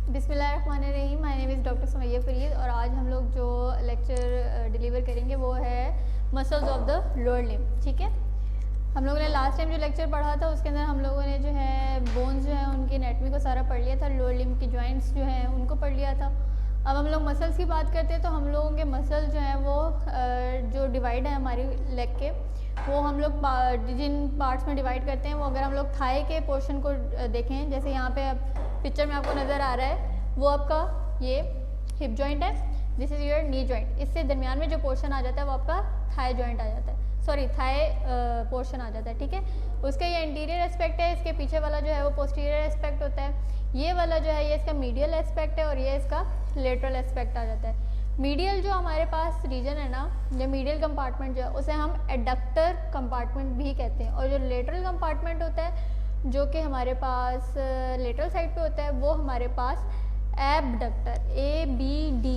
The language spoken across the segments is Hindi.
बिस्मिल्लाहिर्रहमानिर्रहीम। My name is doctor Sumaiya Farid और आज हम लोग जो लेक्चर डिलीवर करेंगे वो है muscles of the lower limb. ठीक है, हम लोगों ने लास्ट टाइम जो लेक्चर पढ़ा था उसके अंदर हम लोगों ने जो है बोन्स जो है उनकी एनाटॉमी को सारा पढ़ लिया था, लोअर लिम्ब की जॉइंट्स जो हैं उनको पढ़ लिया था। अब हम लोग मसल्स की बात करते हैं तो हम लोगों के मसल जो हैं वो जो डिवाइड है हमारी लेग के, वो हम लोग जिन पार्ट्स में डिवाइड करते हैं वो अगर हम लोग थाई के पोर्शन को देखें, जैसे यहाँ पे अब पिक्चर में आपको नज़र आ रहा है वो आपका ये हिप जॉइंट है, this is your knee joint. इससे दरमियान में जो पोर्शन आ जाता है वो आपका थाई जॉइंट आ जाता है, सॉरी थाई पोर्शन आ जाता है। ठीक है, उसका ये इंटीरियर एस्पेक्ट है, इसके पीछे वाला जो है वो पोस्टीरियर एस्पेक्ट होता है। ये वाला जो है ये इसका मीडियल एस्पेक्ट है और ये इसका लेटरल एस्पेक्ट आ जाता है। मीडियल जो हमारे पास रीजन है ना, जो मीडियल कंपार्टमेंट जो है उसे हम एडक्टर कंपार्टमेंट भी कहते हैं, और जो लेटरल कंपार्टमेंट होता है जो कि हमारे पास लेटरल साइड पे होता है वो हमारे पास एबडक्टर ABD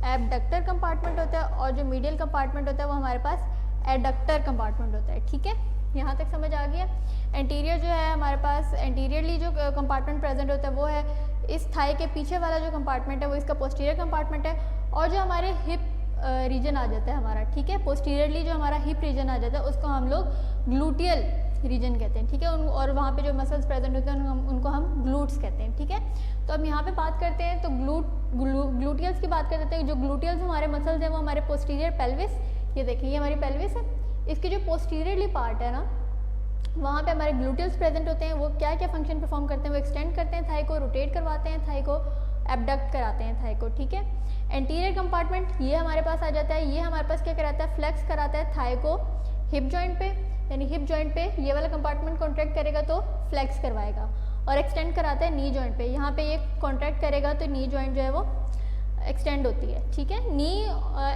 एबडक्टर कंपार्टमेंट होता है, और जो मीडियल कंपार्टमेंट होता है वो हमारे पास एडक्टर कंपार्टमेंट होता है। ठीक है, यहाँ तक समझ आ गया। एंटीरियर जो है हमारे पास एंटीरियरली जो कंपार्टमेंट प्रेजेंट होता है वो है इस थाई के पीछे वाला जो कंपार्टमेंट है वो इसका पोस्टीरियर कंपार्टमेंट है, और जो हमारे हिप रीजन आ जाता है हमारा, ठीक है, पोस्टीरियरली जो हमारा हिप रीजन आ जाता है उसको हम लोग ग्लूटियल रीजन कहते हैं। ठीक है, और वहाँ पे जो मसल्स प्रेजेंट होते हैं उनको हम ग्लूट्स कहते हैं। ठीक है, तो अब यहाँ पे बात करते हैं तो ग्लूटियल्स की बात कर देते हैं। जो ग्लूटियल्स हमारे मसल्स हैं वो हमारे पोस्टीरियर पेल्विस, ये देखिए ये हमारी पेल्विस है, इसकी जो पोस्टीरियरली पार्ट है ना वहाँ पे हमारे ग्लूटियल्स प्रेजेंट होते हैं। वो क्या क्या फंक्शन परफॉर्म करते हैं, वो एक्सटेंड करते हैं थाई को, रोटेट करवाते हैं थाई को, एबडक्ट कराते हैं थाई को। ठीक है, एंटीरियर कंपार्टमेंट ये हमारे पास आ जाता है, ये हमारे पास क्या कराता है, फ्लेक्स कराता है थाई को हिप जॉइंट पे, यानी हिप जॉइंट पे ये वाला कंपार्टमेंट कॉन्ट्रैक्ट करेगा तो फ्लेक्स करवाएगा, और एक्सटेंड कराता है नी जॉइंट पे, यहाँ पे ये कॉन्ट्रैक्ट करेगा तो नी जॉइंट जो है वो एक्सटेंड होती है। ठीक है, नी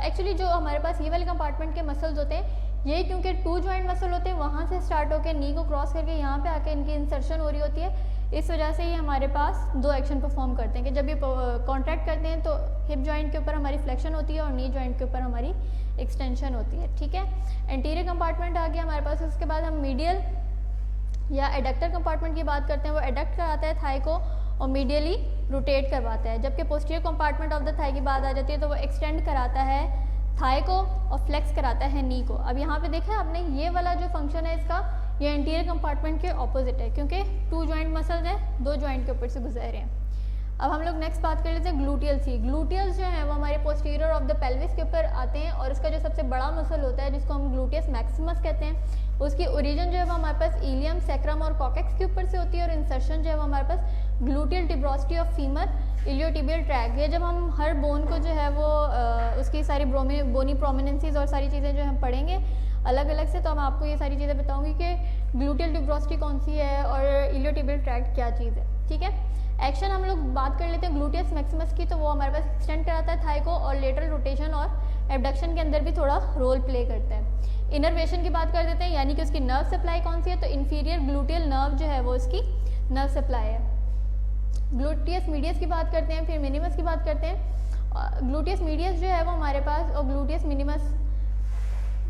एक्चुअली जो हमारे पास ये वाले कंपार्टमेंट के मसल्स होते हैं ये क्योंकि 2 जॉइंट मसल होते हैं, वहाँ से स्टार्ट होकर नी को क्रॉस करके यहाँ पे आके इनकी इंसर्शन हो रही होती है, इस वजह से ये हमारे पास 2 एक्शन परफॉर्म करते हैं कि जब ये कॉन्ट्रैक्ट करते हैं तो हिप जॉइंट के ऊपर हमारी फ्लेक्शन होती है और नी जॉइंट के ऊपर हमारी एक्सटेंशन होती है। ठीक है, एंटीरियर कंपार्टमेंट आ गया हमारे पास। उसके बाद हम मीडियल या एडक्टर कंपार्टमेंट की बात करते हैं, वो एडक्ट कराता है थाई को और मीडियली रोटेट करवाता है, जबकि posterior compartment of the thigh की बात आ जाती है तो वो एक्सटेंड कराता है थाई को और फ्लेक्स कराता है नी को। अब यहाँ पे देखा आपने ये वाला जो फंक्शन है इसका, ये एंटीरियर कंपार्टमेंट के ऑपोजिट है क्योंकि 2 जॉइंट मसल्स हैं, 2 जॉइंट के ऊपर से गुजर रहे हैं। अब हम लोग नेक्स्ट बात कर लेते हैं ग्लूटियल्स की। ग्लूटियल्स जो है वो हमारे पोस्टीरियर ऑफ द पेल्विस के ऊपर आते हैं, और इसका जो सबसे बड़ा मसल होता है जिसको हम ग्लूटियस मैक्सिमस कहते हैं, उसकी ओरिजिन जो है वो हमारे पास इलियम, सैक्रम और कॉकेक्स के ऊपर से होती है, और इंसर्शन जो है वो हमारे पास gluteal tuberosity of femur iliotibial tract. ये जब हम हर बोन को जो है वो उसकी सारी बोनी प्रोमिनेंसीज और सारी चीज़ें जो हम पढ़ेंगे अलग अलग से, तो मैं आपको ये सारी चीज़ें बताऊंगी कि ग्लूटियल टिब्रोस्टी कौन सी है और इलियोटिबियल ट्रैक क्या चीज़ है। ठीक है, एक्शन हम लोग बात कर लेते हैं ग्लूटियस मैक्सिमस की, तो वो हमारे पास एक्सटेंड कराता है थाई को और लेटरल रोटेशन और एबडक्शन के अंदर भी थोड़ा रोल प्ले करता है। इनर्वेशन की बात कर देते हैं, यानी कि उसकी नर्व सप्लाई कौन सी है, तो इन्फीरियर ग्लूटियल नर्व जो है वो उसकी नर्व सप्लाई है। ग्लूटियस मीडियस की बात करते हैं, फिर मिनिमस की बात करते हैं। ग्लूटियस मीडियस जो है वो हमारे पास और ग्लूटियस मिनिमस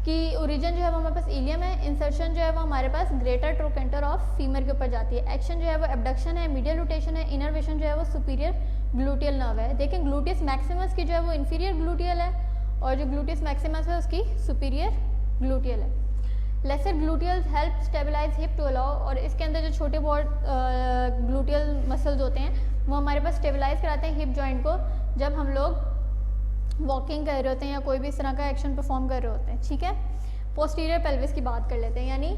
की ओरिजिन जो है वो हमारे पास इलियम है, इंसर्शन जो है वो हमारे पास ग्रेटर ट्रोकेंटर ऑफ फीमर के ऊपर जाती है, एक्शन जो है वो एबडक्शन है, मीडियल रोटेशन है, इनर्वेशन जो है वो सुपीरियर ग्लूटियल नर्व है। देखें ग्लूटियस मैक्सिमस की जो है वो इन्फीरियर ग्लूटियल है, और जो ग्लूटियस मैक्सिमस है उसकी सुपीरियर ग्लूटियल है। Lesser gluteals help stabilise hip to allow, और इसके अंदर जो छोटे बहुत ग्लूटियल मसल्स होते हैं वो हमारे पास स्टेबलाइज कराते हैं हिप जॉइंट को जब हम लोग वॉकिंग कर रहे होते हैं या कोई भी इस तरह का एक्शन परफॉर्म कर रहे होते हैं। ठीक है, पोस्टीरियर पेल्विस की बात कर लेते हैं, यानी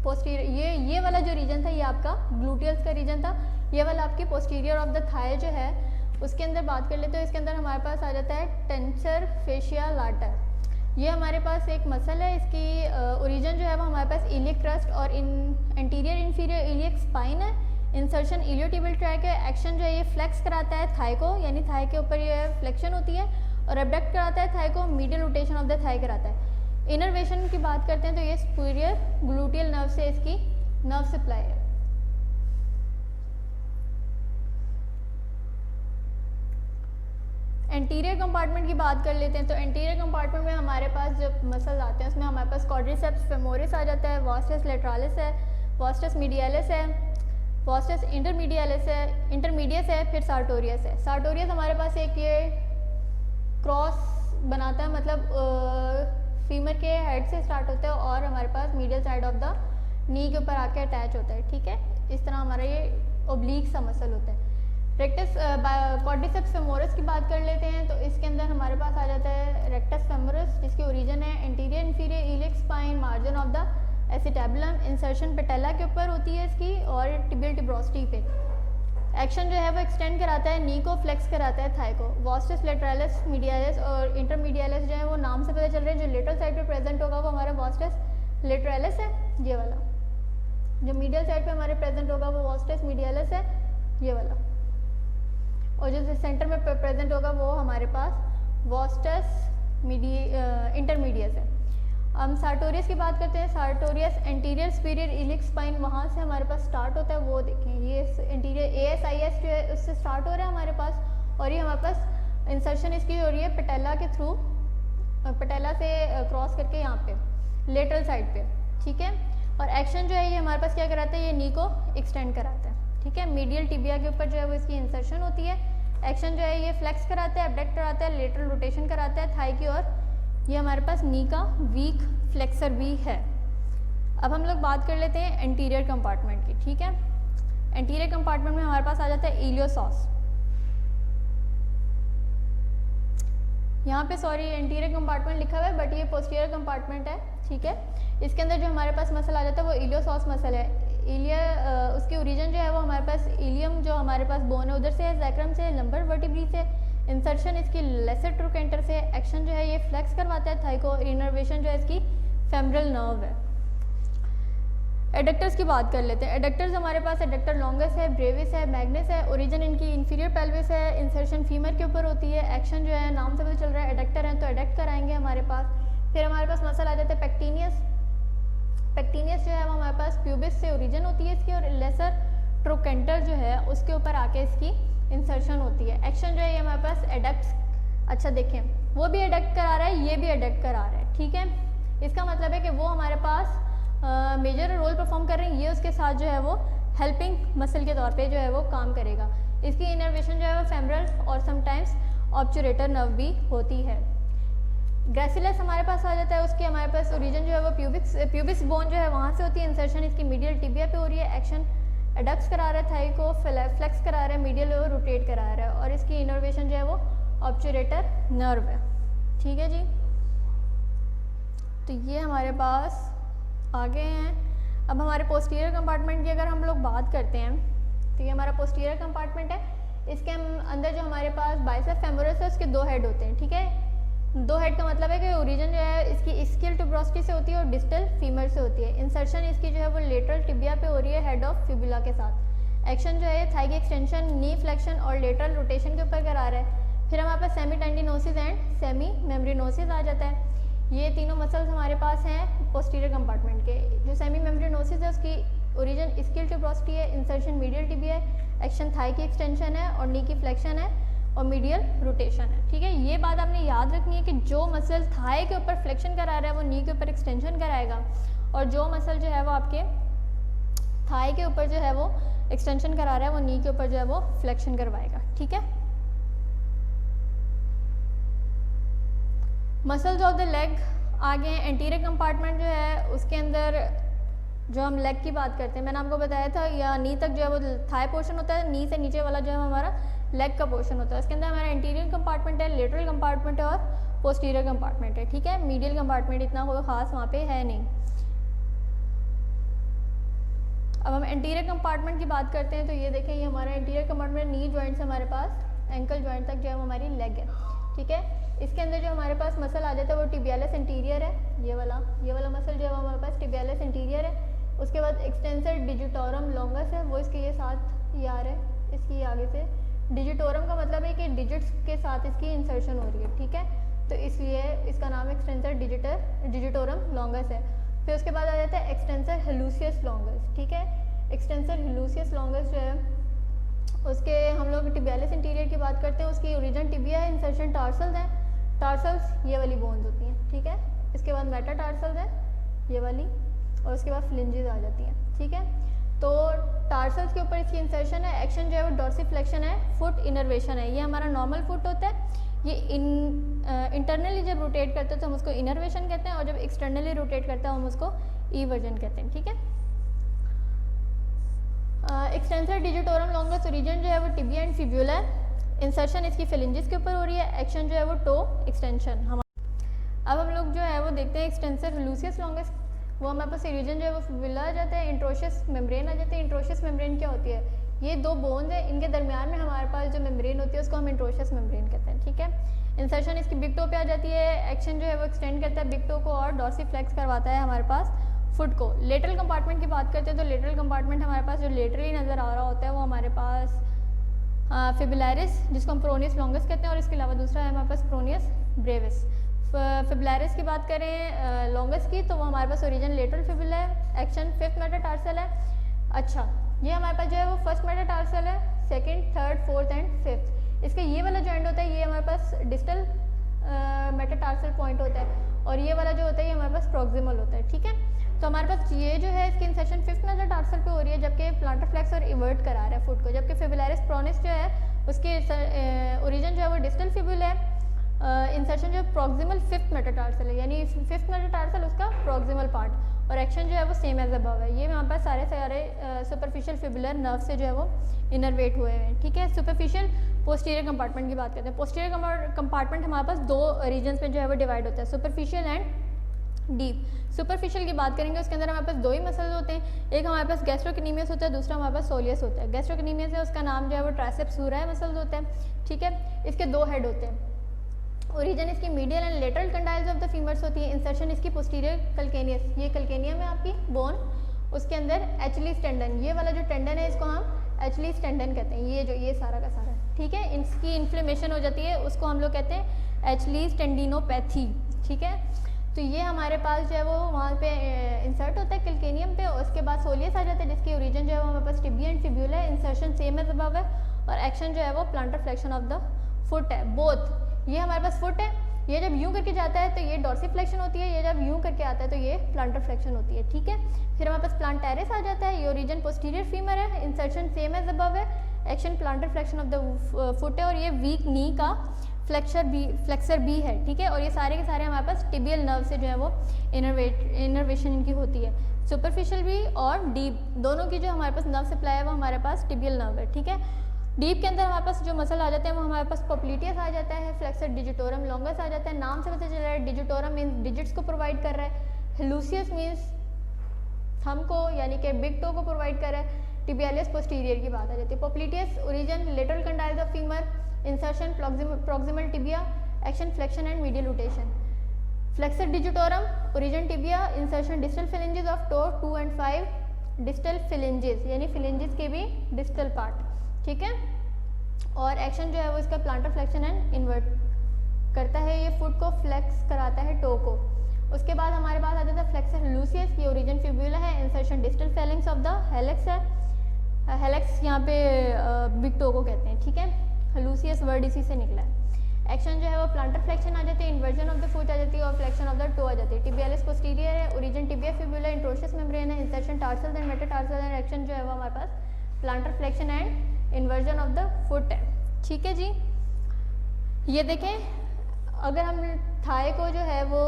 पोस्टीरियर ये वाला जो रीजन था ये आपका ग्लूटियल्स का रीजन था, ये वाला आपकी पोस्टीरियर ऑफ द थाई जो है उसके अंदर बात कर लेते हैं। इसके अंदर हमारे पास आ जाता है टेंसर फेशिया लाटर, ये हमारे पास एक मसल है, इसकी ओरिजिन जो है वो हमारे पास इलियक क्रस्ट और एंटीरियर इन्फीरियर इलियक स्पाइन है, इंसर्शन इलियोटिबियल ट्रैक है, एक्शन जो है ये फ्लेक्स कराता है थाई को, यानी थाई के ऊपर ये फ्लेक्शन होती है, और एबडक्ट कराता है थाई को, medial rotation of the thigh कराता है। इनर्वेशन की बात करते हैं तो ये सुपीरियर ग्लूटियल नर्व से इसकी नर्व सप्लाई है। एंटीरियर कंपार्टमेंट की बात कर लेते हैं, तो एंटीरियर कंपार्टमेंट में हमारे पास जो मसल्स आते हैं उसमें हमारे पास क्वाड्रिसेप्स फेमोरिस आ जाता है, वास्टस लेटरालिस है, वास्टस मीडियालिस है, वास्टस इंटरमीडियस है, फिर सार्टोरियस है। सार्टोरियस हमारे पास एक ये क्रॉस बनाता है, मतलब फीमर के हेड से स्टार्ट होता है और हमारे पास medial side of the knee के ऊपर आके अटैच होता है, ठीक है। इस तरह हमारा ये ओब्लीक सा मसल होता है। रेक्टस क्वाड्रिसेप्स फेमोरस की बात कर लेते हैं, तो इसके अंदर हमारे पास आ जाता है रेक्टस फेमोरस, जिसकी ओरिजिन है anterior inferior iliac spine, margin of the acetabulum, insertion patella के ऊपर होती है इसकी और टिबियल टिब्रोस्टी पे। एक्शन जो है वो एक्सटेंड कराता है, नी को फ्लेक्स कराता है थाई को। वास्टस लेटरालिस मीडियालिस और इंटरमीडियालिस जो है वो नाम से पता चल रहे हैं, जो लेटरल साइड पे प्रेजेंट होगा वो हमारा वास्टस लेटरालिस है, ये वाला। जो मीडियल साइड पे हमारे प्रेजेंट होगा वो वास्टस मीडियालिस है, ये वाला। और जो सेंटर में प्रेजेंट होगा वो हमारे पास वास्टस इंटरमीडियस है। हम सार्टोरियस की बात करते हैं। Sartorius anterior superior iliac spine, वहाँ से हमारे पास स्टार्ट होता है, वो देखें ये एंटीरियर ASIS जो है उससे स्टार्ट हो रहा है हमारे पास, और ये हमारे पास इंसर्शन इसकी हो रही है पेटेला के थ्रू, पेटेला से क्रॉस करके यहाँ पे लेटरल साइड पे, ठीक है। और एक्शन जो है ये हमारे पास क्या कराता है, ये नी को एक्सटेंड कराता है, ठीक है। मीडियल टिबिया के ऊपर जो है वो इसकी इंसर्शन होती है। एक्शन जो है ये फ्लेक्स कराता है, एबडक्ट कराता है, लेटरल रोटेशन कराता है थाई की ओर। ये हमारे पास नी का वीक फ्लेक्सर भी है। अब हम लोग बात कर लेते हैं एंटीरियर कंपार्टमेंट की, ठीक है। एंटीरियर कंपार्टमेंट में हमारे पास आ जाता है इलियोसॉस। यहाँ पे सॉरी एंटीरियर कंपार्टमेंट लिखा हुआ है बट ये पोस्टीरियर कंपार्टमेंट है, ठीक है। इसके अंदर जो हमारे पास मसल आ जाता है वो इलियोसॉस मसल है। उसकी ओरिजिन जो है वो हमारे पास इलियम जो हमारे पास बोन है उधर से है, जैक्रम से, लंबर वर्टिब्री से। इंसर्शन इसकी लेसर ट्रूकेंटर से। एक्शन जो है ये फ्लेक्स करवाता है थाई को। इनर्वेशन जो है इसकी फेमरल नर्व है। एडक्टर्स की बात कर लेते हैं। एडक्टर्स हमारे पास एडक्टर लॉन्गस है, ब्रेविस है, मैग्नस है। ओरिजिन इनकी इंफीरियर पेल्विस है। इंसर्शन फीमर के ऊपर होती है। एक्शन जो है नाम से पता चल रहा है एडक्टर है तो एडक्ट कराएंगे हमारे पास। फिर हमारे पास मसल आ जाता है पेक्टिनियस। पेक्टिनियस जो है वो हमारे पास प्यूबिस से ओरिजिन होती है इसकी, और लेसर ट्रोकेंटर जो है उसके ऊपर आके इसकी इंसर्शन होती है। एक्शन जो है ये हमारे पास एडक्ट्स, अच्छा देखें वो भी एडक्ट करा रहा है, ये भी एडक्ट करा रहा है, ठीक है। इसका मतलब है कि वो हमारे पास मेजर रोल परफॉर्म कर रहे हैं, ये उसके साथ जो है वो हेल्पिंग मसल के तौर पे जो है वो काम करेगा। इसकी इनर्वेशन जो है वो फेमरल और समटाइम्स ऑब्चुरेटर नर्व भी होती है। ग्रेसिलस हमारे पास आ जाता है, उसकी हमारे पास ओरिजिन जो है वो प्यूबिस बोन जो है वहाँ से होती है। इंसर्शन इसकी मीडियल टिबिया पे हो रही है। एक्शन एडक्ट्स करा रहा है थाई को, फ्लेक्स करा रहा है, मीडियल रोटेट करा रहा है, और इसकी इनर्वेशन जो है वो ऑब्चुरेटर नर्व है, ठीक है जी। तो ये हमारे पास आगे हैं। अब हमारे पोस्टीरियर कंपार्टमेंट की अगर हम लोग बात करते हैं तो ये हमारा पोस्टीरियर कंपार्टमेंट है। इसके अंदर जो हमारे पास बाइसेप फेमोरस है उसके दो हेड होते हैं, ठीक है। दो हेड का मतलब है कि ओरिजिन जो है इसकी इसकियल ट्यूब्रोस्टी से होती है और डिस्टल फीमर से होती है। इंसर्शन इसकी जो है वो लेटरल टिबिया पे हो रही है हेड ऑफ फिबुला के साथ। एक्शन जो है थाई की एक्सटेंशन, नी फ्लेक्शन और लेटरल रोटेशन के ऊपर करा रहा है। फिर हमारे पास सेमी टेंडिनोसिस एंड सेमी मेम्ब्रेनोसिस आ जाता है। ये तीनों मसल्स हमारे पास हैं पोस्टीरियर कंपार्टमेंट के। जो सेमी मेम्ब्रेनोसिस है उसकी ओरिजिन इसकियल ट्यूब्रोस्टी है, इंसर्शन मीडियल टिबिया है, एक्शन थाई की एक्सटेंशन है और नी की फ्लेक्शन है और मीडियल रोटेशन है, ठीक है। ये बात आपने याद रखनी है कि जो मसल थाई के ऊपर फ्लेक्शन करा रहा है वो नी के ऊपर एक्सटेंशन कराएगा, और जो मसल जो है वो आपके थाई के ऊपर जो है वो एक्सटेंशन करा रहा है वो नी के ऊपर जो है वो फ्लेक्शन करवाएगा, ठीक है। मसल्स ऑफ द लेग आगे एंटीरियर कंपार्टमेंट जो है उसके अंदर जो हम लेग की बात करते हैं, मैंने आपको बताया था या नी तक जो है वो थाई पोर्शन होता है, नी से नीचे वाला जो है हमारा लेग का पोर्शन होता है। उसके अंदर हमारा एंटीरियर कंपार्टमेंट है, लेटरल कंपार्टमेंट है और पोस्टीरियर कंपार्टमेंट है, ठीक है। मीडियल कंपार्टमेंट इतना कोई खास वहाँ पे है नहीं। अब हम एंटीरियर कंपार्टमेंट की बात करते हैं तो ये देखें ये हमारा एंटीरियर कंपार्टमेंट नी जॉइंट से हमारे पास एंकल जॉइंट तक जो है वो हमारी लेग है, ठीक है। इसके अंदर जो हमारे पास मसल आ जाता है वो टिबियालिस इंटीरियर है, ये वाला मसल जो है वो हमारे पास टिबियालिस इंटीरियर है। उसके बाद एक्सटेंसर डिजिटोरम लॉन्गस है, वो इसके ये साथ ये आ रहा है, इसकी आगे से डिजिटोरम का मतलब है कि डिजिट्स के साथ इसकी इंसर्शन हो रही है, ठीक है। तो इसलिए इसका नाम एक्सटेंसर डिजिटोरम लॉन्गस है। फिर उसके बाद आ जाता है एक्सटेंसर हेलूसियस लॉन्गस, ठीक है। एक्सटेंसर हेलूसियस लॉन्गस जो है उसके हम लोग टिबियालिस इंटीरियर की बात करते हैं, उसकी ओरिजिन टिबिया है, इंसर्शन टार्सल्स है। टार्सल्स ये वाली बोन्स होती हैं, ठीक है। इसके बाद मेटाटार्सल्स है ये वाली, और उसके बाद फ्लिंजेस आ जाती हैं, ठीक है। तो टार्सल्स के ऊपर इसकी इंसर्शन है, एक्शन जो है वो डॉर्सिफ्लेक्शन है, फुट इनर्वेशन है। ये हमारा नॉर्मल फुट होता है, ये इंटरनली जब रोटेट करते हैं तो हम उसको इनर्वेशन कहते हैं, और जब एक्सटर्नली रोटेट करता है हम उसको ईवर्जन कहते हैं, ठीक है। एक्सटेंसर डिजिटोरम लॉन्गस ओरिजिन जो है वो टिबिया एंड फिब्यूला है, इंसर्शन इसकी फिलेंजिस के ऊपर हो रही है, एक्शन जो है वो टो एक्सटेंशन। अब हम लोग जो है वो देखते हैं एक्सटेंसर लूसियस लॉन्गस, वो हमारे पास रीजन जो है वो फिब्यूला आ जाता है, इंट्रोशियस मेम्ब्रेन आ जाती है। इंट्रोशियस मेम्ब्रेन क्या होती है, ये दो बोन्स है, इनके दरमियान में हमारे पास जो मेम्ब्रेन होती है उसको हम इंट्रोशियस मेम्ब्रेन कहते हैं, ठीक है। इंसर्शन इसकी बिग टो पे आ जाती है, एक्शन जो है वो एक्सटेंड करता है बिग टो को और डॉर्सिफ्लेक्स करवाता है हमारे पास फुट को। लेटरल कंपार्टमेंट की बात करते हैं तो लेटरल कंपार्टमेंट हमारे पास जो लेटरली नज़र आ रहा होता है वो हमारे पास फिब्युलरिस, जिसको हम प्रोनियस लॉन्गस कहते हैं, और इसके अलावा दूसरा है हमारे पास प्रोनियस ब्रेविस। फिब्युलरिस की बात करें लॉन्गस की, तो वो हमारे पास ओरिजिन लेटरल फिब्युला है, एक्शन फिफ्थ मेटाटार्सल है। अच्छा, ये हमारे पास जो है वो फर्स्ट मेटाटार्सल है, second, third, fourth and fifth. इसका ये वाला जॉइंट होता है, ये हमारे पास डिस्टल मेटाटार्सल पॉइंट होता है, और ये वाला जो होता है ये हमारे पास प्रॉक्सिमल होता है, ठीक है। तो हमारे पास ये जो है इसकी इंसर्शन फिफ्थ मेटाटार्सल पे हो रही है, जबकि प्लांटर फ्लेक्स और इवर्ट करा रहा है फुट को, जबकि फिब्युलरिस प्रोनिस जो है उसके ओरिजिन जो है वो डिस्टल फिब्युला है, इंसर्शन जो प्रॉक्सिमल फिफ्थ मेटाटार्सल है, यानी फिफ्थ मेटाटार्सल उसका प्रॉक्सिमल पार्ट, और एक्शन जो है वो सेम एज अबव है। ये हमारे पास सारे सुपरफिशियल फिब्युलर नर्व से जो है वो इनरवेट हुए हैं, ठीक है। सुपरफिशियल पोस्टीरियर कंपार्टमेंट की बात करते हैं। पोस्टीरियर कंपार्टमेंट हमारे पास दो रीजन्स में जो है वो डिवाइड होता है, सुपरफिशियल एंड डीप। सुपरफिशियल की बात करेंगे उसके अंदर हमारे पास दो ही मसल्स होते हैं, एक हमारे पास गैस्ट्रोकिनीमियस होता है, दूसरा हमारे पास सोलियस होता है। गैस्ट्रोकिनीमियस है, उसका नाम जो है वो ट्राइसेप्स सूराई मसल्स होता है, ठीक है। इसके दो हेड होते हैं, ओरिजिन इसकी medial and lateral condyles of the femurs होती है, इंसर्शन इसकी पोस्टीरियर कल्केनियस, ये कल्केनियम है आपकी बोन, उसके अंदर एचलीस टेंडन, ये वाला जो टेंडन है इसको हम एचलीस टेंडन कहते हैं, ये सारा का सारा, ठीक है। इसकी इन्फ्लेमेशन हो जाती है, उसको हम लोग कहते हैं एचलीस टेंडिनोपैथी, ठीक है। तो ये हमारे पास जो है वो वहाँ पे इंसर्ट होता है कल्केनियम पे, और उसके बाद सोलियस आ जाता है जिसकी ओरिजिन जो है वो हमारे पास टिबिया एंड फिब्यूला है, इंसर्शन सेम एज अबव है, और एक्शन जो है वो planter flexion of the foot है। बोथ, ये हमारे पास फुट है, ये जब यूं करके जाता है तो ये डॉर्सिफ्लेक्शन होती है, ये जब यूं करके आता है तो ये प्लांटर फ्लेक्शन होती है, ठीक है। फिर हमारे पास प्लांटेरिस आ जाता है, ये ओरिजिन पोस्टीरियर फीमर है, इंसर्शन सेम एज अबव है, action planter flexion of the foot है, और ये वीक नी का फ्लेक्सर बी है, ठीक है। और ये सारे के सारे हमारे पास टिबियल नर्व से जो है वो इनर्वेशन इनकी होती है। सुपरफिशियल भी और डीप दोनों की जो हमारे पास नर्व सप्लाई है वो हमारे पास टिबियल नर्व है, ठीक है। डीप के अंदर हमारे पास जो मसल आ जाते हैं वो हमारे पास पोप्लिटियस आ जाता है, फ्लेक्सर डिजिटोरम लॉन्गस आ जाता है, नाम से पता चल रहा है डिजिटोरम मीन्स डिजिट्स को प्रोवाइड कर रहा है, लूसियस मीन्स थंब को यानी कि बिग टो को प्रोवाइड कर रहा है, टिबियालिस पोस्टीरियर की बात आ जाती है। Popliteus origin lateral condyles of femur, insertion proximal tibia, action flexion and medial rotation. Flexor digitorum origin tibia, insertion distal phalanges of toe 2 and 5, distal phalanges यानी फिलेंजेस के भी डिस्टल पार्ट, ठीक है। और एक्शन जो है वो इसका प्लांटर फ्लेक्शन एंड इन्वर्ट करता है, ये फुट को फ्लेक्स कराता है टो को। उसके बाद हमारे पास आ जाता है फ्लेक्सर लूसियस, ये ओरिजिन फिब्यूला है, insertion distal Fehling's of the helix है, हेलेक्स यहाँ पे बिग टो को कहते हैं, ठीक है। लूसियस वर्ड इसी से निकला है। एक्शन जो है वो प्लांटर फ्लेक्शन आ जाती है, इन्वर्जन ऑफ द फुट आ जाती है, और फ्लेक्शन ऑफ द टो आ जाती है। टिबियालिस पोस्टीरियर है, origin tibia fibula, interosseous membrane है, इंसर्शन टार्सल एंड मेटाटार्सल है, एक्शन जो है वो हमारे पास plantar flexion and inversion of the foot है, ठीक है जी। ये देखें, अगर हम थाई को जो है वो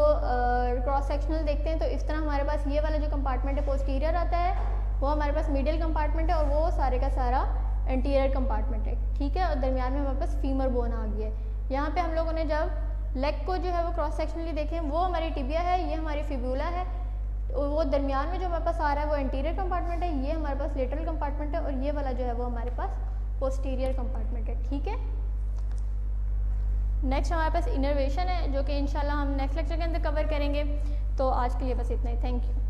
क्रॉस सेक्शनल देखते हैं तो इस तरह हमारे पास ये वाला जो कंपार्टमेंट है पोस्टीरियर आता है, वो हमारे पास मीडियल कंपार्टमेंट है, और वो सारे का सारा एंटीरियर कंपार्टमेंट है, ठीक है। और दरमियान में हमारे पास फीमर बोन आ गई है। यहाँ पे हम लोगों ने जब लेग को जो है वो क्रॉस सेक्शनली देखें, वो हमारी टिबिया है, ये हमारी फिब्यूला है, वो दरमियान में जो हमारे पास आ रहा है वो एंटीरियर कंपार्टमेंट है, ये हमारे पास लेटरल कंपार्टमेंट है, और ये वाला जो है वो हमारे पास पोस्टीरियर कंपार्टमेंट है, ठीक है। नेक्स्ट हमारे पास इनर्वेशन है, जो कि इंशाल्लाह हम नेक्स्ट लेक्चर के अंदर कवर करेंगे। तो आज के लिए बस इतना ही, थैंक यू।